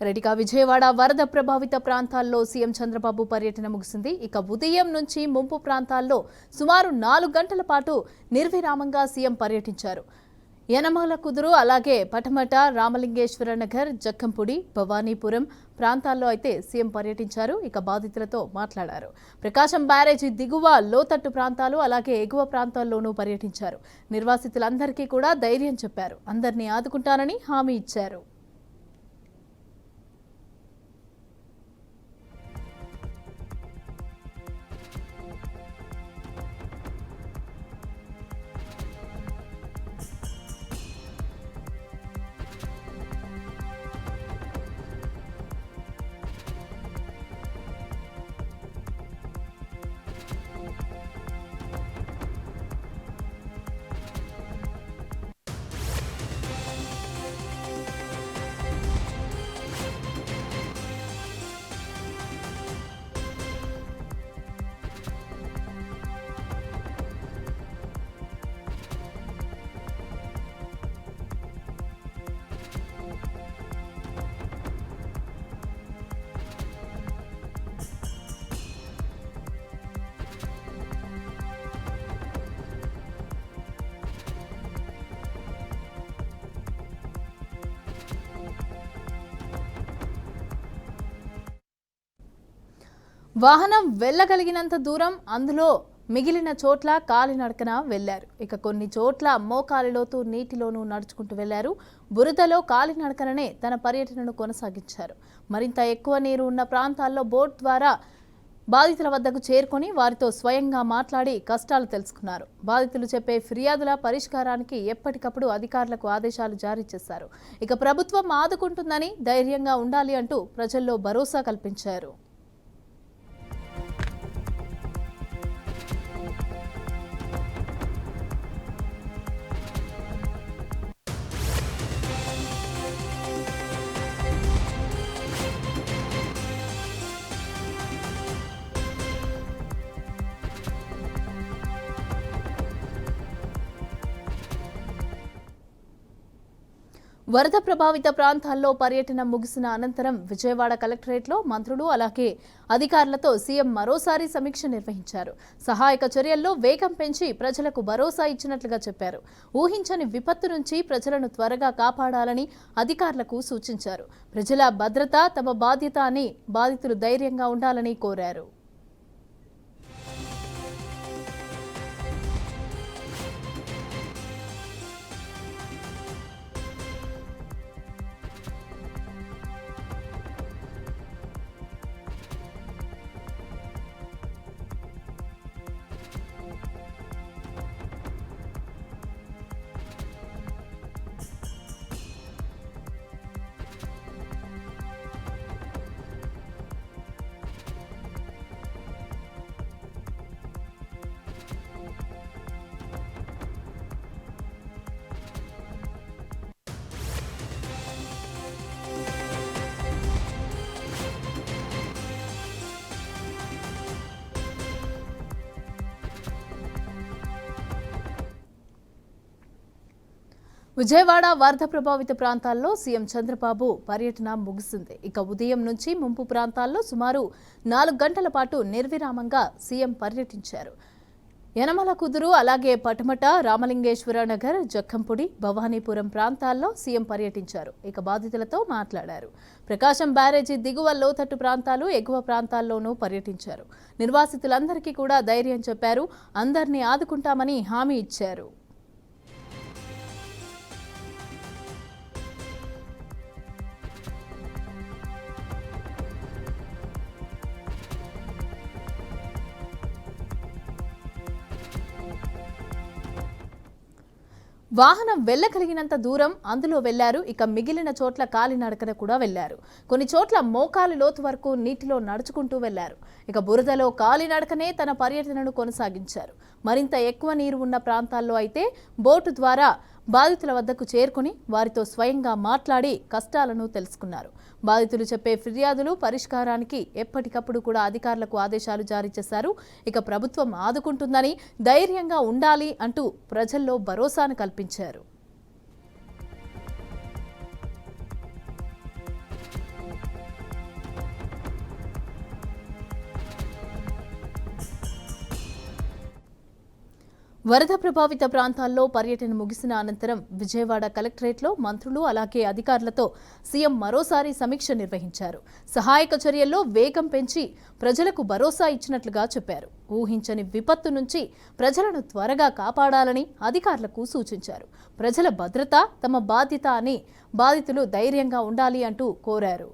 రెడ్డిగా విజయవాడ వరద ప్రభావిత ప్రాంతాల్లో సీఎం చంద్రబాబు పర్యటన ముగిసింది. ఇక ఉదయం నుంచి ముంపు ప్రాంతాల్లో సుమారు 4 గంటల పాటు నిర్విరామంగా సీఎం పర్యటించారు. యనమల కుదురు, అలాగే పటమట, రామలింగేశ్వర నగర్, జక్కంపూడి, భవానీపురం ప్రాంతాల్లో అయితే సీఎం పర్యటించారు. ఇక బాధితులతో మాట్లాడారు. ప్రకాశం బ్యారేజీ దిగువ లోతట్టు ప్రాంతాలు, అలాగే ఎగువ ప్రాంతాల్లోనూ పర్యటించారు. నిర్వాసితులందరికీ కూడా ధైర్యం చెప్పారు. అందరినీ ఆదుకుంటానని హామీ ఇచ్చారు. వాహనం వెళ్లగలిగినంత దూరం, అందులో మిగిలిన చోట్ల కాలినడకన వెళ్లారు. ఇక కొన్ని చోట్ల మోకాలిలోతు నీటిలోనూ నడుచుకుంటూ వెళ్లారు. బురదలో కాలినడకననే తన పర్యటనను కొనసాగించారు. మరింత ఎక్కువ నీరు ఉన్న ప్రాంతాల్లో బోట్ ద్వారా బాధితుల వద్దకు చేరుకొని వారితో స్వయంగా మాట్లాడి కష్టాలు తెలుసుకున్నారు. బాధితులు చెప్పే ఫిర్యాదుల పరిష్కారానికి ఎప్పటికప్పుడు అధికారులకు ఆదేశాలు జారీ చేశారు. ఇక ప్రభుత్వం ఆదుకుంటుందని, ధైర్యంగా ఉండాలి అంటూ ప్రజల్లో భరోసా కల్పించారు. వరద ప్రభావిత ప్రాంతాల్లో పర్యటన ముగిసిన అనంతరం విజయవాడ కలెక్టరేట్లో మంత్రులు, అలాగే అధికారులతో సీఎం మరోసారి సమీక్ష నిర్వహించారు. సహాయక చర్యల్లో వేగం పెంచి ప్రజలకు భరోసా ఇచ్చినట్లుగా చెప్పారు. ఊహించని విపత్తు నుంచి ప్రజలను త్వరగా కాపాడాలని అధికారులకు సూచించారు. ప్రజల భద్రత తమ బాధ్యత అని, బాధితులు ధైర్యంగా ఉండాలని కోరారు. విజయవాడ వరద ప్రభావిత ప్రాంతాల్లో సీఎం చంద్రబాబు పర్యటన ముగిసింది. ఇక ఉదయం నుంచి ముంపు ప్రాంతాల్లో సుమారు 4 గంటల పాటు నిర్విరామంగా సీఎం పర్యటించారు. యనమల కుదురు, అలాగే పటమట, రామలింగేశ్వర నగర్, జక్కంపూడి, భవానీపురం ప్రాంతాల్లో సీఎం పర్యటించారు. ఇక బాధితులతో మాట్లాడారు. ప్రకాశం బ్యారేజీ దిగువ లోతట్టు ప్రాంతాలు, ఎగువ ప్రాంతాల్లోనూ పర్యటించారు. నిర్వాసితులందరికీ కూడా ధైర్యం చెప్పారు. అందరినీ ఆదుకుంటామని హామీ ఇచ్చారు. వాహనం వెళ్లగలిగినంత దూరం అందులో వెళ్లారు. ఇక మిగిలిన చోట్ల కాలినడకన కూడా వెళ్లారు. కొన్ని చోట్ల మోకాలి లోతు వరకు నీటిలో నడుచుకుంటూ వెళ్లారు. ఇక బురదలో కాలినడకనే తన పర్యటనను కొనసాగించారు. మరింత ఎక్కువ నీరు ఉన్న ప్రాంతాల్లో అయితే బోటు ద్వారా బాధితుల వద్దకు చేరుకుని వారితో స్వయంగా మాట్లాడి కష్టాలను తెలుసుకున్నారు. బాధితులు చెప్పే ఫిర్యాదులు పరిష్కారానికి ఎప్పటికప్పుడు కూడా అధికారులకు ఆదేశాలు జారీ చేశారు. ఇక ప్రభుత్వం ఆదుకుంటుందని, ధైర్యంగా ఉండాలి అంటూ ప్రజల్లో భరోసాను కల్పించారు. వరద ప్రభావిత ప్రాంతాల్లో పర్యటన ముగిసిన అనంతరం విజయవాడ కలెక్టరేట్లో మంత్రులు అలాగే అధికారులతో సీఎం మరోసారి సమీక్ష నిర్వహించారు. సహాయక చర్యల్లో వేగం పెంచి ప్రజలకు భరోసా ఇచ్చినట్లుగా చెప్పారు. ఊహించని విపత్తు నుంచి ప్రజలను త్వరగా కాపాడాలని అధికారులకు సూచించారు. ప్రజల భద్రత తమ బాధ్యత అని బాధితులు ధైర్యంగా ఉండాలి అంటూ కోరారు.